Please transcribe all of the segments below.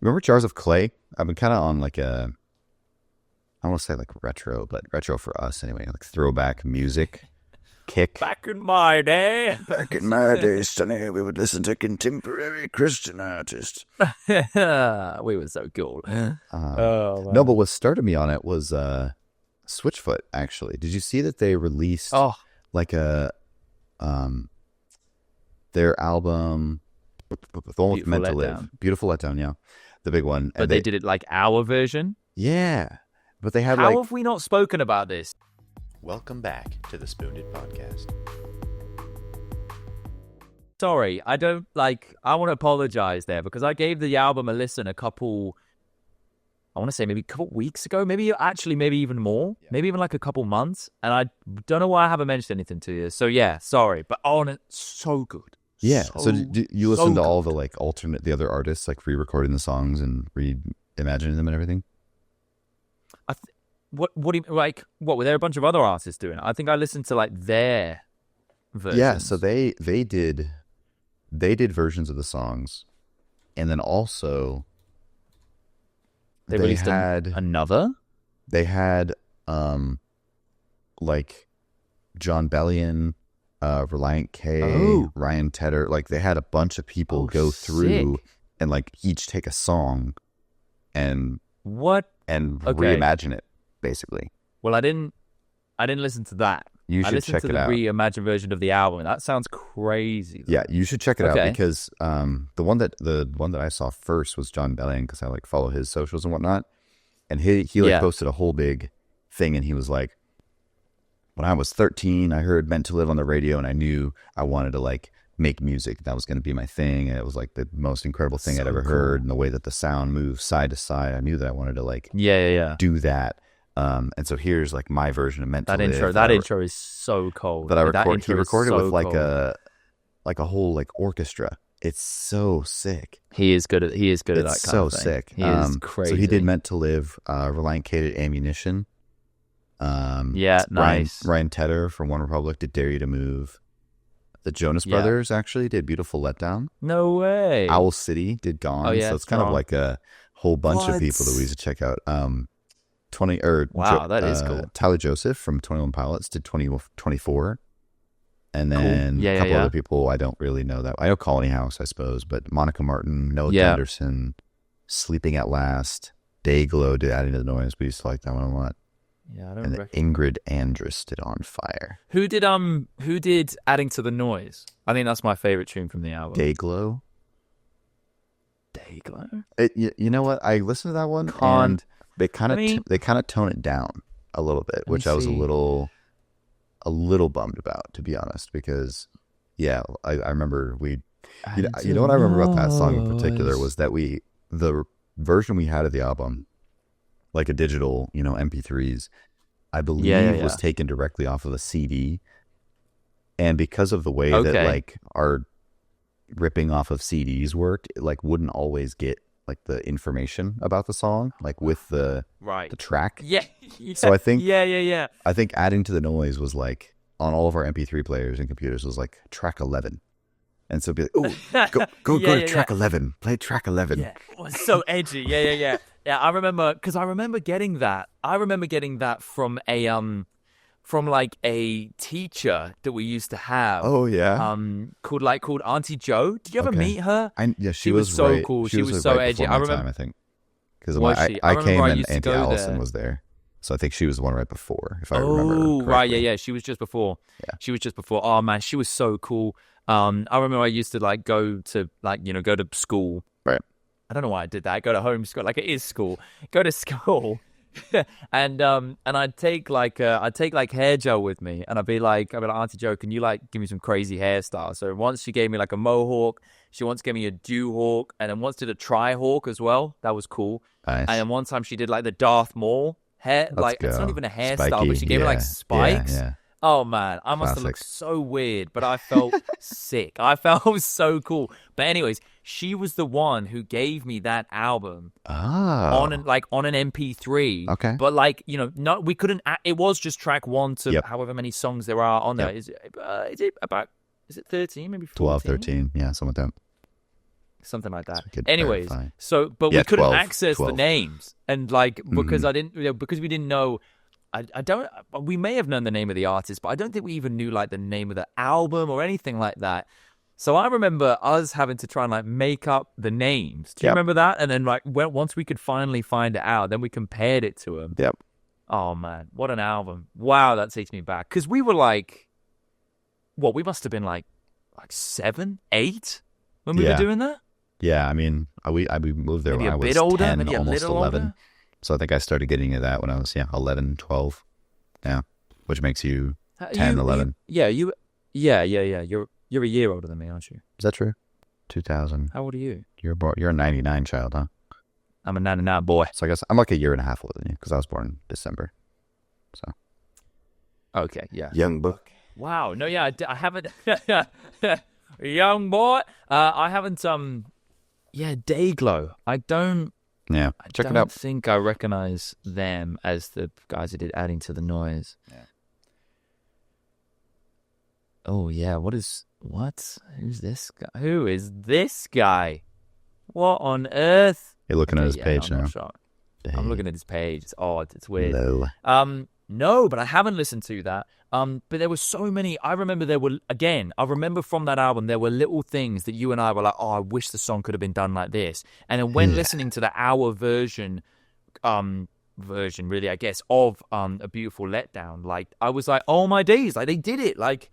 remember Jars of Clay? I've been kind of on like a, I don't want to say like retro, but retro for us anyway, like throwback music kick. Back in my day. Back in my days, Sonny, we would listen to contemporary Christian artists. We were so cool. No, but what started me on it was Switchfoot, actually. Did you see that they released like a their album, the one with Meant to Live. Beautiful Letdown, yeah. The big one. But they did it like our version? Yeah. But they had How have we not spoken about this? Welcome back to the SpewnedIt Podcast. Sorry, I want to apologize there because I gave the album a listen I want to say maybe a couple weeks ago, maybe even more, maybe even like a couple months. And I don't know why I haven't mentioned anything to you. So yeah, sorry, but it's so good. Yeah. So do you listen to all the like the other artists, like re-recording the songs and reimagining them and everything? What do you like? What were there a bunch of other artists doing? I think I listened to like their versions. Yeah, so they did versions of the songs, and then also they released another. They had like John Bellion, Reliant K, Ryan Tedder. Like they had a bunch of people go through and like each take a song and reimagine it. Basically. Well, I didn't listen to that. You should check it out. I listened to the reimagined version of the album. That sounds crazy. Yeah, you should check it out because the one that I saw first was John Bellion because I like follow his socials and whatnot, and he posted a whole big thing and he was like, when I was 13, I heard Meant to Live on the radio and I knew I wanted to like make music. That was going to be my thing, and it was like the most incredible thing I'd ever heard, and the way that the sound moves side to side. I knew that I wanted to like do that. And so here's like my version of Meant to Live. That intro is so cold. That he recorded with like a whole like orchestra. It's so sick. He is good at that kind of thing. It's so sick. He is crazy. So he did Meant to Live, Reliant K, Ammunition. Nice. Ryan Tedder from One Republic did Dare You to Move. The Jonas Brothers actually did Beautiful Letdown. No way. Owl City did Gone. So it's kind of like a whole bunch of people that we used to check out. That is cool. Tyler Joseph from 21 Pilots did 2024. And then a couple other people I don't really know that. I know Colony House, I suppose, but Monica Martin, Noah Anderson, Sleeping at Last, Dayglow did Adding to the Noise. We used to like that one a lot. Yeah, I don't. And Ingrid Andress did On Fire. Who did Adding to the Noise? I think that's my favorite tune from the album. Dayglow. You know what? I listened to that one and they kind of tone it down a little bit, which I was a little bummed about, to be honest, because I remember you know what I remember about that song in particular was that the version we had of the album, like a digital, MP3s, I believe was taken directly off of a CD, and because of the way that like our ripping off of CDs worked, it like wouldn't always get like the information about the song, like with the track. So I think I think Adding to the Noise was like on all of our MP3 players and computers was like track 11, and so be like, go to track 11, play track 11. Yeah, it was so edgy. Yeah. I remember getting that. I remember getting that from from like a teacher that we used to have. Oh yeah. Called Auntie Jo. Did you ever meet her? She was so cool. She was so edgy. I remember. I think because I came and Auntie Allison was there, so I think she was the one right before. If I remember correctly. Right, yeah. She was just before. Yeah. She was just before. Oh man, she was so cool. I remember I used to like go to go to school. Right. I don't know why I did that. I go to home school, like it is school. Go to school. and I'd take like hair gel with me, and I'd be like, Auntie Jo, can you like give me some crazy hairstyle? So once she gave me like a mohawk, she once gave me a dew hawk, and then once did a tri hawk as well. That was cool. Nice. And then one time she did like the Darth Maul hair. It's not even a hairstyle, but she gave me like spikes. Yeah. Oh man, I must have looked so weird, but I felt sick. I felt so cool. But anyways, she was the one who gave me that album on an MP3. Okay. But we couldn't. It was just track 1 to however many songs there are on there. Is it 13? Maybe 14? 12, 13. Yeah, something like that. something like that. So Anyways, verify. but we couldn't access 12. the names, and like because I didn't, because we didn't know. I don't. We may have known the name of the artist, but I don't think we even knew like the name of the album or anything like that. So I remember us having to try and like make up the names. Do you remember that? And then like once we could finally find it out, then we compared it to them. Yep. Oh man, what an album! Wow, that takes me back because we were like, we must have been like 7, 8 when we were doing that. Yeah, I mean, we moved there maybe when I was bit older, 10, maybe almost 11. Older. So I think I started getting into that when I was 11, 12. Yeah, which makes you 10, 11. Yeah. You're a year older than me, aren't you? Is that true? 2000. How old are you? You're a 99 child, huh? I'm a 99 boy. So I guess I'm like a year and a half older than you because I was born in December. So. Okay, yeah. Young buck. Wow. No, yeah, I haven't. Young boy. I haven't. Dayglow. I don't. Yeah, check it out. I don't think I recognize them as the guys who did Adding to the Noise. Yeah. Oh yeah. Who's this guy? Who is this guy? What on earth? You're looking at his page now. I'm looking at his page. It's odd. It's weird. Low. No, but I haven't listened to that. But there were so many. I remember from that album, there were little things that you and I were like, oh, I wish the song could have been done like this. And then when listening to the hour version, really, I guess, of A Beautiful Letdown, like, I was like, oh my days, like, they did it. Like,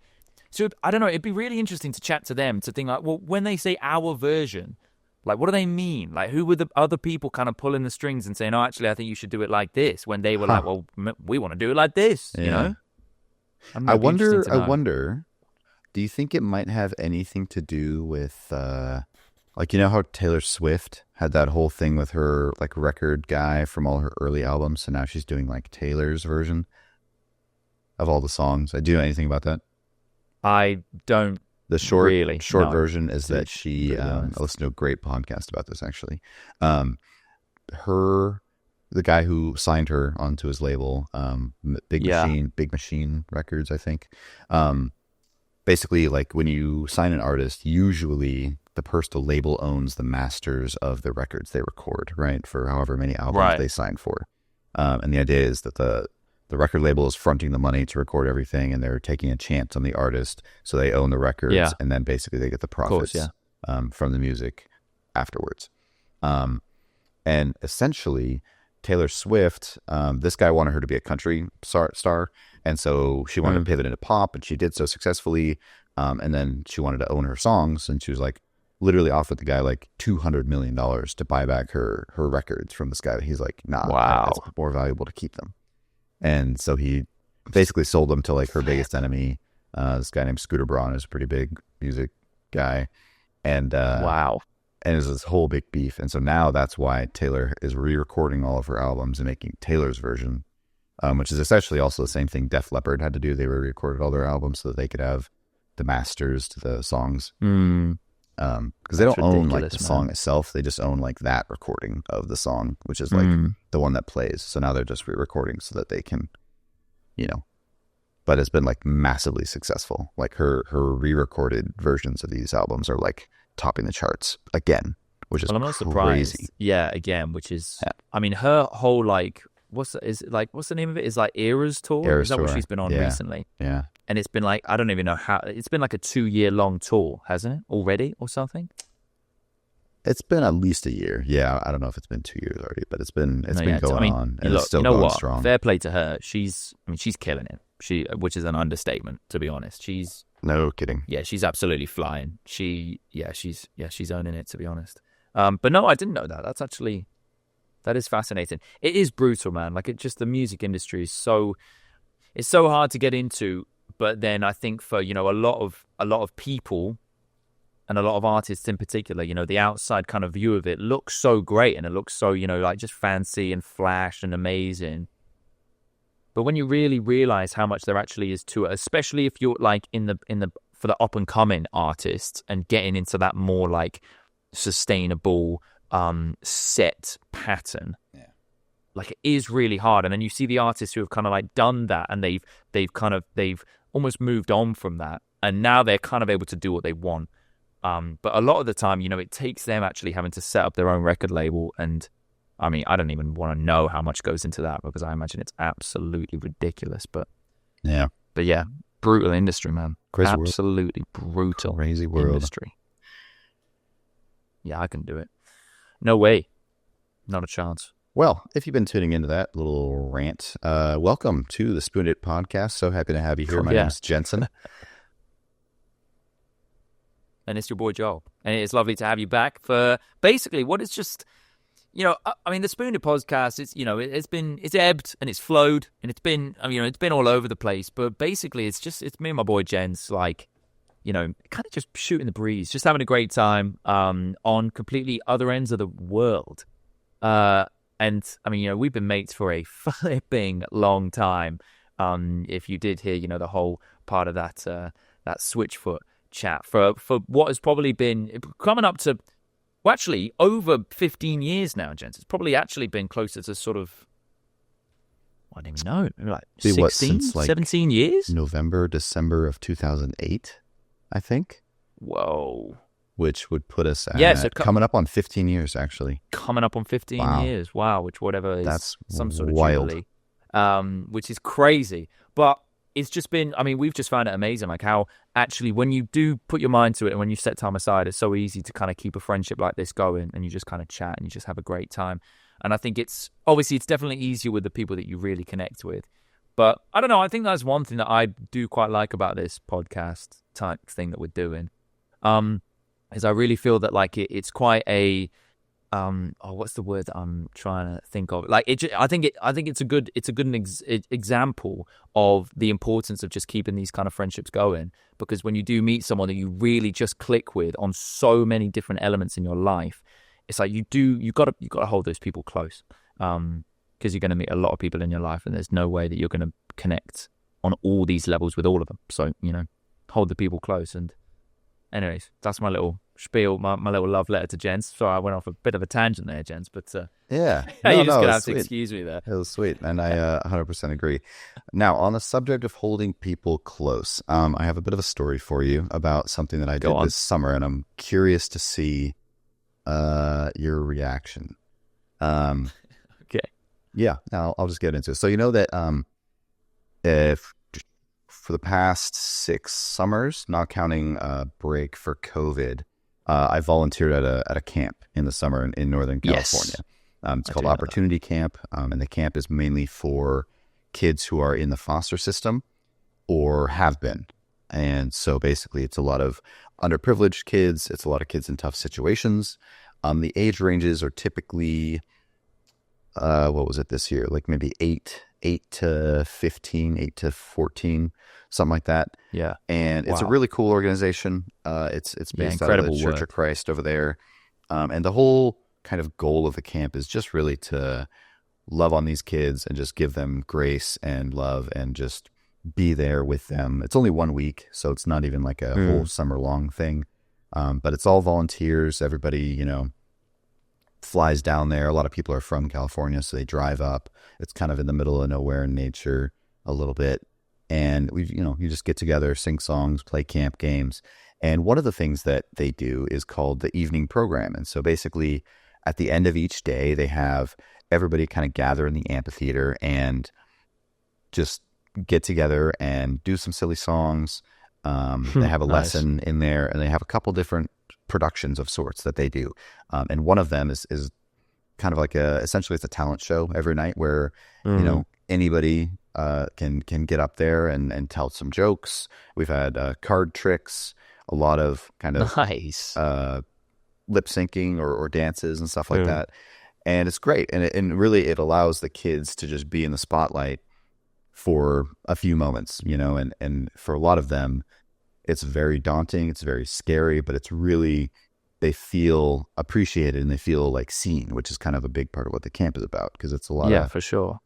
so I don't know, it'd be really interesting to chat to them, to think like, well, when they say our version, like, what do they mean? Like, who were the other people kind of pulling the strings and saying, oh, actually, I think you should do it like this, when they were like, well, we want to do it like this, you know? I wonder, do you think it might have anything to do with, like, you know how Taylor Swift had that whole thing with her, like, record guy from all her early albums, so now she's doing, like, Taylor's version of all the songs? Do you know anything about that? I don't. The short version is that she, I listened to a great podcast about this, actually. The guy who signed her onto his label, Big Machine Records, I think. Basically, like, when you sign an artist, usually the label owns the masters of the records they record, right? For however many albums they sign for. And the idea is that the record label is fronting the money to record everything, and they're taking a chance on the artist, so they own the records, and then basically they get the profits from the music afterwards. And essentially, Taylor Swift, this guy wanted her to be a country star, and so she wanted to pivot into pop, and she did so successfulully. And then she wanted to own her songs, and she was like, literally offered the guy like $200 million to buy back her records from this guy. He's like, nah, it's more valuable to keep them. And so he basically sold them to like her biggest enemy, this guy named Scooter Braun, is a pretty big music guy. And and it's this whole big beef. And so now that's why Taylor is re-recording all of her albums and making Taylor's version, which is essentially also the same thing Def Leppard had to do. They re-recorded all their albums so that they could have the masters to the songs. Because they don't own like the song itself, they just own like that recording of the song, which is like the one that plays. So now they're just re-recording so that they can, but it's been like massively successful. Like her re-recorded versions of these albums are like topping the charts again, which is I'm not surprised. Yeah, again, which is I mean, her whole like what's the name of it? Is like Eras Tour? Is that what she's been on recently? Yeah. And it's been like, I don't even know how, it's been like a 2-year long tour, hasn't it, already, or something? It's been at least a year. Yeah, I don't know if it's been 2 years already, but it's been going on, and it's still going strong. Fair play to her. She's killing it. Which is an understatement, to be honest. No kidding. Yeah, she's absolutely flying. She's owning it, to be honest. But no, I didn't know that. That is fascinating. It is brutal, man. Like, the music industry is it's so hard to get into. But then I think for, a lot of people and a lot of artists in particular, the outside kind of view of it looks so great, and it looks so, like just fancy and flash and amazing. But when you really realize how much there actually is to it, especially if you're like for the up and coming artists and getting into that more like sustainable set pattern. Yeah. Like, it is really hard. And then you see the artists who have kind of like done that, and they've almost moved on from that, and now they're kind of able to do what they want. But a lot of the time, it takes them actually having to set up their own record label. And I mean, I don't even want to know how much goes into that because I imagine it's absolutely ridiculous. But yeah, brutal industry, man. Crazy absolutely world. Brutal Crazy world. Industry. Yeah, I can do it. No way. Not a chance. Well, if you've been tuning into that little rant, welcome to the SpewnedIt Podcast. So happy to have you here. My name is Jensen. And it's your boy Joel. And it's lovely to have you back for basically what is just, I mean, the SpewnedIt Podcast, it's ebbed and it's flowed and it's been all over the place. But basically it's me and my boy Jens, like, kind of just shooting the breeze, just having a great time on completely other ends of the world. And I mean, we've been mates for a flipping long time. If you did hear, the whole part of that Switchfoot chat for what has probably been coming up to, well, actually over 15 years now, gents. It's probably actually been closer to sort of, I don't even know, maybe like 16, 17 years? November, December of 2008, I think. Whoa. Which would put us at coming up on 15 years, actually. Coming up on 15 years. Wow, which whatever is that's some sort of wild. Jubilee, which is crazy. But it's just been, I mean, we've just found it amazing, like how actually when you do put your mind to it and when you set time aside, it's so easy to kind of keep a friendship like this going and you just kind of chat and you just have a great time. And I think it's definitely easier with the people that you really connect with. But I don't know, I think that's one thing that I do quite like about this podcast type thing that we're doing. Is I really feel that like it's quite a what's the word that I'm trying to think of? Like I think it's a good example of the importance of just keeping these kind of friendships going, because when you do meet someone that you really just click with on so many different elements in your life, it's like you got to hold those people close, because you're going to meet a lot of people in your life and there's no way that you're going to connect on all these levels with all of them. So hold the people close. And anyways, that's my little spiel, my little love letter to Jens. Sorry, I went off a bit of a tangent there, Jens, but yeah, you're just gonna have to excuse me there. It was sweet, and I 100% agree. Now, on the subject of holding people close, I have a bit of a story for you about something that I did this summer, and I'm curious to see your reaction. Okay. Yeah, now I'll just get into it. So that if for the past 6 summers, not counting a break for COVID, I volunteered at a camp in the summer in Northern California. Yes. It's called Opportunity Camp, and the camp is mainly for kids who are in the foster system or have been. And so basically it's a lot of underprivileged kids. It's a lot of kids in tough situations. The age ranges are typically, what was it this year? Like maybe 8 to 15, 8 to 14, something like that. Yeah. And it's a really cool organization. It's based out of the Church of Christ over there. And the whole kind of goal of the camp is just really to love on these kids and just give them grace and love and just be there with them. It's only 1 week, so it's not even like a whole summer long thing. But it's all volunteers. Everybody, flies down there. A lot of people are from California, so they drive up. It's kind of in the middle of nowhere in nature a little bit. And you just get together, sing songs, play camp games. And one of the things that they do is called the evening program. And so basically at the end of each day, they have everybody kind of gather in the amphitheater and just get together and do some silly songs. They have a lesson in there, and they have a couple different productions of sorts that they do. And one of them is kind of like essentially it's a talent show every night where, anybody can get up there and tell some jokes. We've had card tricks, a lot of kind of lip syncing or dances and stuff like that. And it's great. And really it allows the kids to just be in the spotlight for a few moments, and for a lot of them, it's very daunting. It's very scary, but it's really, they feel appreciated and they feel like seen, which is kind of a big part of what the camp is about. Because it's a lot of, for sure,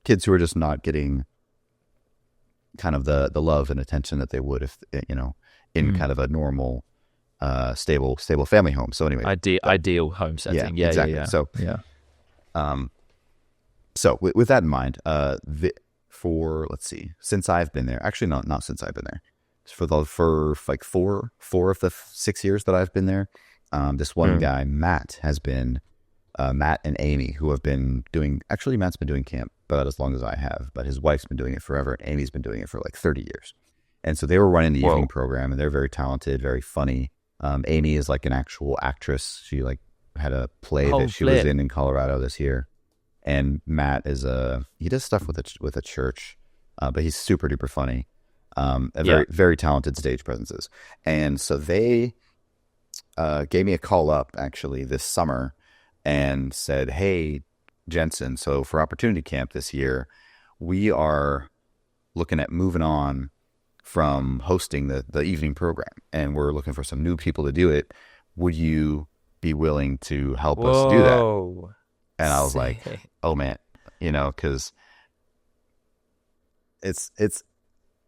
kids who are just not getting kind of the love and attention that they would if, in kind of a normal, stable family home. So anyway, ideal home setting. Yeah, exactly. Yeah. So, so with that in mind, let's see, since I've been there, actually not since I've been there. for like four of the 6 years that I've been there. This one guy, Matt, has been Matt and Amy, who have been doing. Actually, Matt's been doing camp about as long as I have, but his wife's been doing it forever, and Amy's been doing it for like 30 years. And so they were running the evening program, and they're very talented, very funny. Amy is like an actual actress. She like had a play that she was in Colorado this year. And Matt is he does stuff with a church, but he's super duper funny. Very, very talented stage presences. And so they gave me a call up actually this summer and said, "Hey, Jensen, so for Opportunity Camp this year, we are looking at moving on from hosting the evening program, and we're looking for some new people to do it. Would you be willing to help us do that?" And I was like, "Oh man," because it's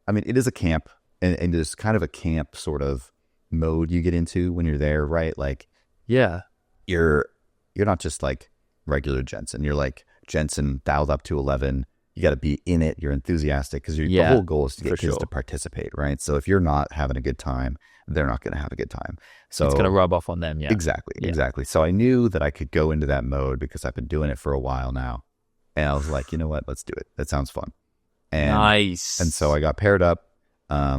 I mean, it is a camp, and there's kind of a camp sort of mode you get into when you're there, right? Like, you're not just like regular Jensen. You're like Jensen dialed up to 11. You got to be in it. You're enthusiastic because the whole goal is to get kids to participate, right? So if you're not having a good time, they're not going to have a good time. So it's going to rub off on them. Yeah, exactly. So I knew that I could go into that mode because I've been doing it for a while now, and I was like, you know what? Let's do it. That sounds fun. And, nice. And so I got paired up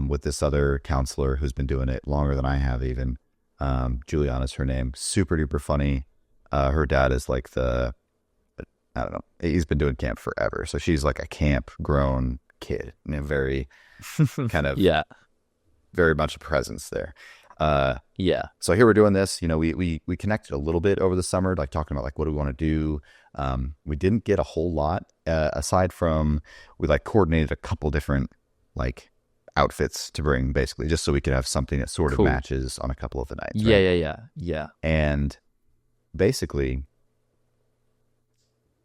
with this other counselor who's been doing it longer than I have even. Juliana's her name. Super duper funny. Her dad is like I don't know. He's been doing camp forever. So she's like a camp grown kid, very kind of, very much a presence there. So here we're doing this, we connected a little bit over the summer, like talking about like, what do we want to do? We didn't get a whole lot, aside from we like coordinated a couple different like outfits to bring basically just so we could have something that sort of matches on a couple of the nights. Right? Yeah. And basically,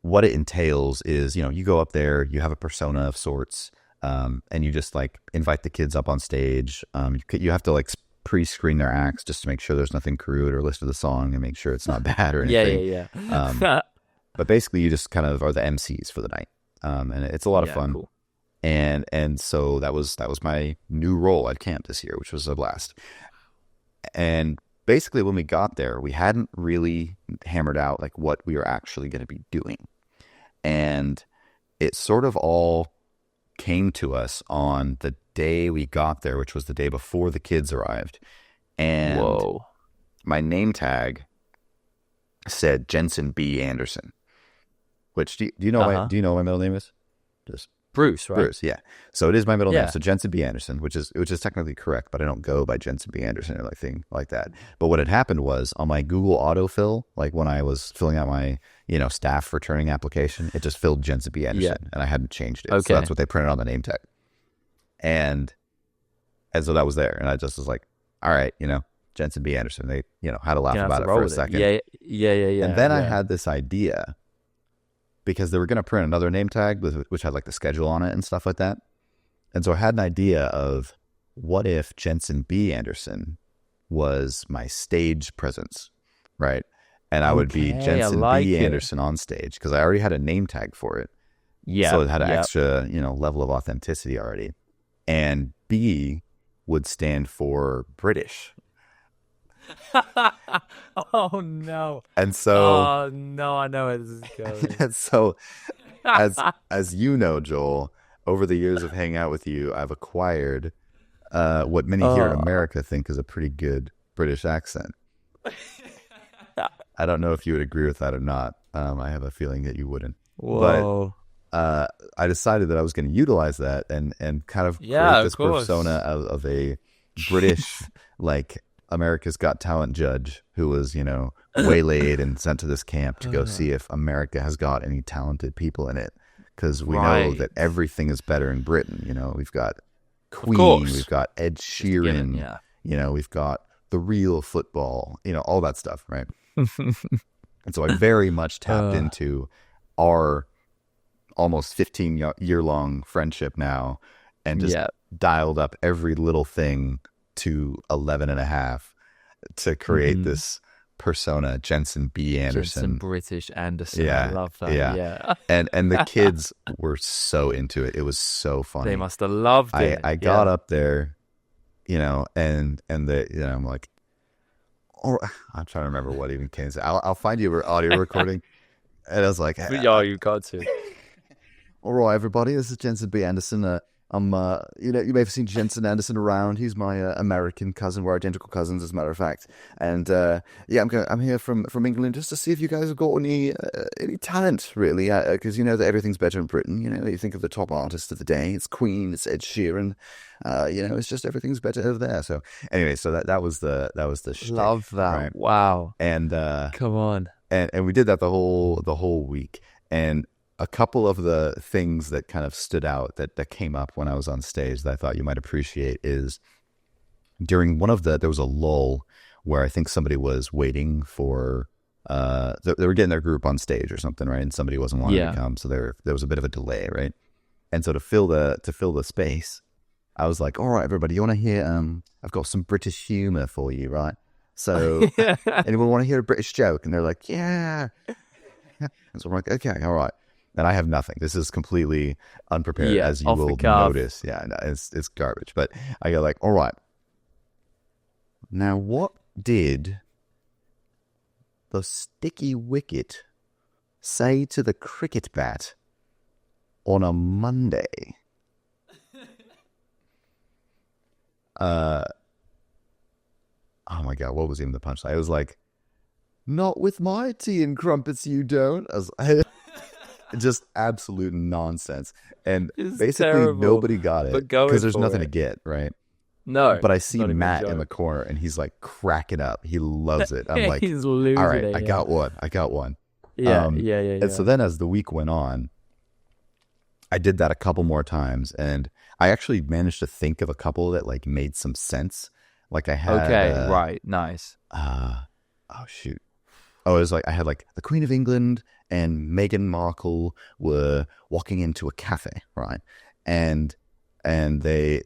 what it entails is, you go up there, you have a persona of sorts, and you just like invite the kids up on stage. You have to like pre-screen their acts just to make sure there's nothing crude or listen to the song and make sure it's not bad or anything. But basically, you just kind of are the MCs for the night, and it's a lot of fun. Cool. And so that was my new role at camp this year, which was a blast. And basically, when we got there, we hadn't really hammered out like what we were actually going to be doing. And it sort of all came to us on the day we got there, which was the day before the kids arrived. And my name tag said Jensen B. Anderson, which do you know do you know what my middle name is? Just Bruce, right? Bruce, yeah. So it is my middle name. So Jensen B. Anderson, which is technically correct, but I don't go by Jensen B. Anderson or anything like that. But what had happened was on my Google autofill, like when I was filling out my, staff returning application, it just filled Jensen B. Anderson, and I hadn't changed it. Okay. So that's what they printed on the name tag. And so that was there, and I just was like, all right, Jensen B. Anderson. They, had to laugh about it for a second. Yeah. And then I had this idea, because they were going to print another name tag which had like the schedule on it and stuff like that. And so I had an idea of what if Jensen B. Anderson was my stage presence, right? And I would be Jensen B. Anderson on stage because I already had a name tag for it. Yeah. So it had an extra, level of authenticity already. And B would stand for British. Oh no! And so, I know where this is going. And so, as you know, Joel, over the years of hanging out with you, I've acquired what many here in America think is a pretty good British accent. I don't know if you would agree with that or not. I have a feeling that you wouldn't. Whoa! But I decided that I was going to utilize that and kind of create this persona of a British like America's Got Talent judge who was, waylaid and sent to this camp to go see if America has got any talented people in it. Because we know that everything is better in Britain. We've got Queen, we've got Ed Sheeran, we've got the real football, all that stuff, right? And so I very much tapped into our almost 15-year-long friendship now and just dialed up every little thing to 11.5 to create this persona, Jensen B. Anderson. Jensen British Anderson. Yeah. I love that. Yeah. And the kids were so into it. It was so funny. They must have loved it. I got up there I'm like, or I'm trying to remember what even came. I'll find you an audio recording. And I was like, "Yeah, you got to." All right, everybody, this is Jensen B. Anderson. I'm, you may have seen Jensen Anderson around. He's my American cousin. We're identical cousins, as a matter of fact. And I'm here from England just to see if you guys have got any talent, really, because you know that everything's better in Britain. You think of the top artist of the day. It's Queen. It's Ed Sheeran. It's just everything's better over there. So anyway, so that was the shtick, love that. right? Wow. And come on. And we did that the whole week. And a couple of the things that kind of stood out that came up when I was on stage that I thought you might appreciate is during there was a lull where I think somebody was waiting for, they were getting their group on stage or something, right? And somebody wasn't wanting to come. So there was a bit of a delay, right? And so to fill the space, I was like, all right, everybody, you want to hear, I've got some British humor for you, right? So anyone want to hear a British joke? And they're like, yeah. And so I'm like, okay, all right. And I have nothing. This is completely unprepared, as you will notice. Yeah, no, it's garbage. But I go like, all right. Now, what did the sticky wicket say to the cricket bat on a Monday? Oh my God, what was even the punchline? It was like, not with my tea and crumpets, you don't. Just absolute nonsense. And it's basically terrible, nobody got it because there's nothing to get, right? No. But I see Matt in the corner and he's like cracking up. He loves it. I'm like, he's losing all right, it, I got one. Yeah, And so then as the week went on, I did that a couple more times, and I actually managed to think of a couple that like made some sense. Like I had right, nice. Oh shoot. Oh, it was like I had like the Queen of England and Meghan Markle were walking into a cafe, right? And they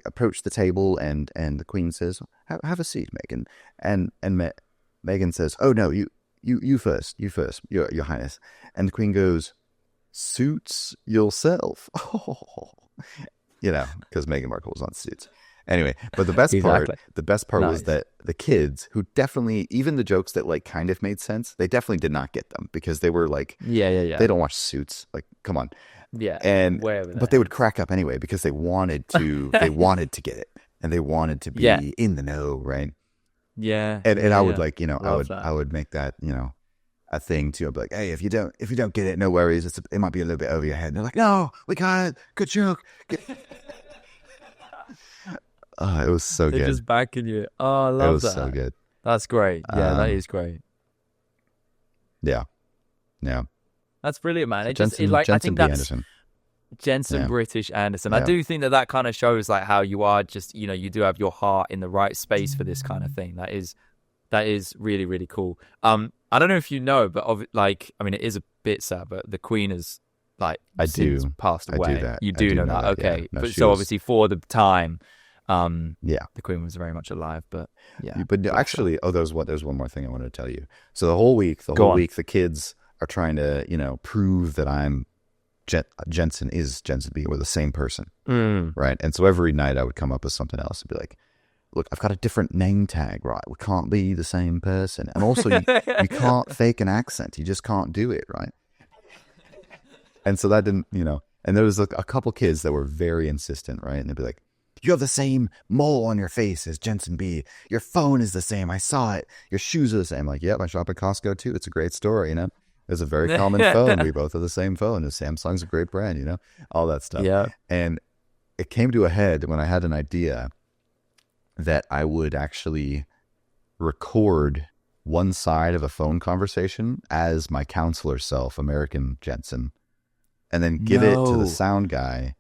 approached the table, and the Queen says, "Have a seat, Meghan." And Meghan says, "Oh no, you first, Your Highness." And the Queen goes, "Suits yourself." Because Meghan Markle was on Suits. Anyway, but the best part nice. was that the kids who definitely, even the jokes that like kind of made sense, they definitely did not get them because they were like, they don't watch Suits. Like, come on. Yeah. But they would crack up anyway because they wanted to, get it, and they wanted to be in the know, right? Yeah. And I would like, I would make that, a thing too. I'd be like, hey, if you don't get it, no worries. It might be a little bit over your head. And they're like, no, we got it. Good joke. It was so good. They're just backing you. Oh, I love that. It was so good. That's great. Yeah, that is great. Yeah. That's brilliant, man. Jensen I think that's Anderson. Jensen British Anderson. I do think that kind of shows like how you are just, you do have your heart in the right space for this kind of thing. That is really, really cool. I don't know if you know, but it is a bit sad, but the Queen has since passed away. I do that. You do know that. Okay. Yeah. No, but so obviously for the time, the Queen was very much alive, but actually, there's one more thing I wanted to tell you. So the whole week, the kids are trying to, prove that I'm Jensen is Jensen B. We're the same person, right? And so every night I would come up with something else and be like, look, I've got a different name tag, right? We can't be the same person, and also you can't fake an accent. You just can't do it, right? And so that didn't, and there was a couple kids that were very insistent, right? And they'd be like, you have the same mole on your face as Jensen B. Your phone is the same. I saw it. Your shoes are the same. Like, yep, I shop at Costco too. It's a great store, It's a very common phone. We both have the same phone. And Samsung's a great brand, all that stuff. Yeah. And it came to a head when I had an idea that I would actually record one side of a phone conversation as my counselor self, American Jensen, and then give it to the sound guy.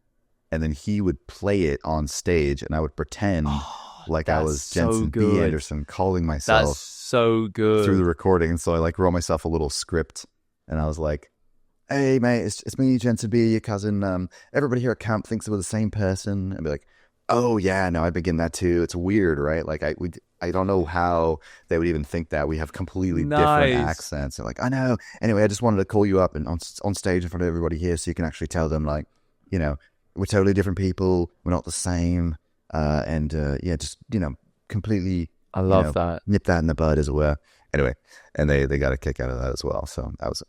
And then he would play it on stage, and I would pretend like I was Jensen B. Anderson calling myself. That's so good. Through the recording. And so I wrote myself a little script, and I was like, hey, mate, it's me, Jensen B., your cousin. Everybody here at camp thinks we're the same person. And be like, oh, yeah, no, I begin that too. It's weird, right? Like, I don't know how they would even think that. We have completely different accents. They're like, I know. Anyway, I just wanted to call you up and on stage in front of everybody here so you can actually tell them, we're totally different people. We're not the same. just completely. I love that. Nip that in the bud as well. Anyway, and they got a kick out of that as well. So I was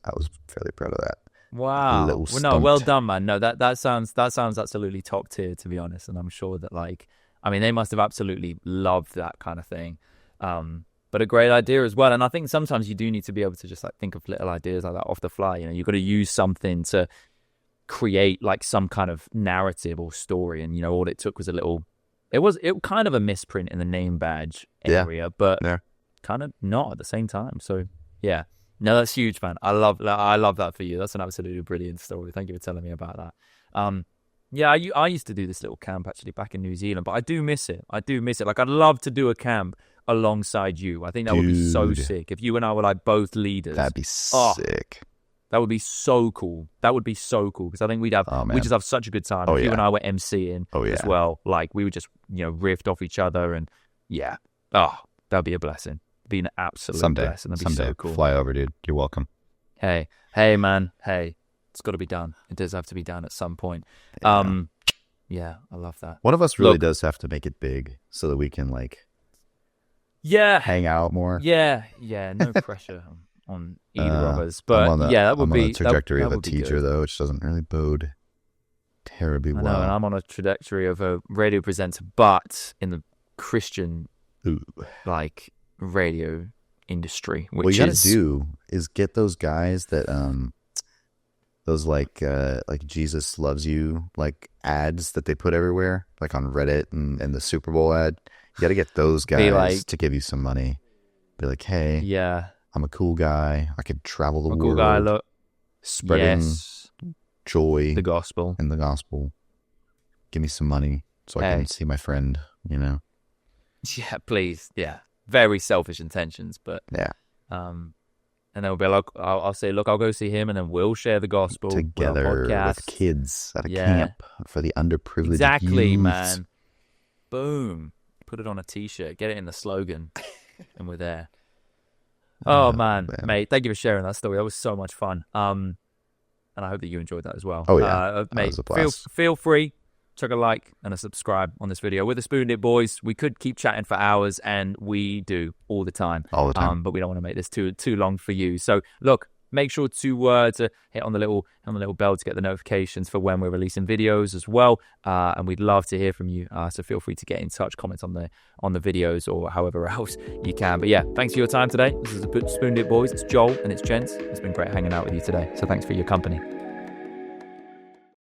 fairly proud of that. Wow. Well, no, well done, man. No, that sounds absolutely top tier, to be honest. And I'm sure that they must have absolutely loved that kind of thing. But a great idea as well. And I think sometimes you do need to be able to just think of little ideas like that off the fly. You've got to use something to create some kind of narrative or story. And all it took was it kind of a misprint in the name badge area, but kind of not at the same time. So yeah, no, that's huge, man. I love that for you. That's an absolutely brilliant story. Thank you for telling me about that. I used to do this little camp actually back in New Zealand, but I do miss it. I'd love to do a camp alongside you. I think that would be so sick if you and I were both leaders. That'd be sick. That would be so cool. Because I think we just have such a good time. If you and I were MCing as well, we would just riff off each other, and that'd be a blessing. Be an absolute blessing. That'd be so cool. Fly over, dude. You're welcome. Hey, man. Hey, it's got to be done. It does have to be done at some point. Yeah, I love that. One of us really does have to make it big so that we can hang out more. Yeah. No pressure on either of us, but that would be on the trajectory of a teacher though, which doesn't really bode terribly well. I know, and I'm on a trajectory of a radio presenter, but in the Christian radio industry. Which what you gotta do is get those guys that those Jesus loves you ads that they put everywhere, on Reddit and the Super Bowl ad. You gotta get those guys to give you some money. Be like, hey, I'm a cool guy. I could travel the world. Cool guy, look. Spreading joy. The gospel. And the gospel. Give me some money so I can see my friend, Yeah, please. Yeah. Very selfish intentions, but... Yeah. And they'll be like, I'll say, look, I'll go see him, and then we'll share the gospel. Together with kids at a camp for the underprivileged Exactly, youths. Man. Boom. Put it on a t-shirt. Get it in the slogan. And we're there. Oh, man. Mate, thank you for sharing that story. That was so much fun. And I hope that you enjoyed that as well. Oh, yeah. Mate, that was a blast. Feel free. Chuck a like and a subscribe on this video. We're the SpewnedIt Boys. We could keep chatting for hours, and we do all the time. All the time. But we don't want to make this too long for you. So, look, make sure to hit on the little bell to get the notifications for when we're releasing videos as well. And we'd love to hear from you. So feel free to get in touch, comment on the videos or however else you can. But yeah, thanks for your time today. This is the SpewnedIt Boys. It's Joel and it's Jens. It's been great hanging out with you today. So thanks for your company.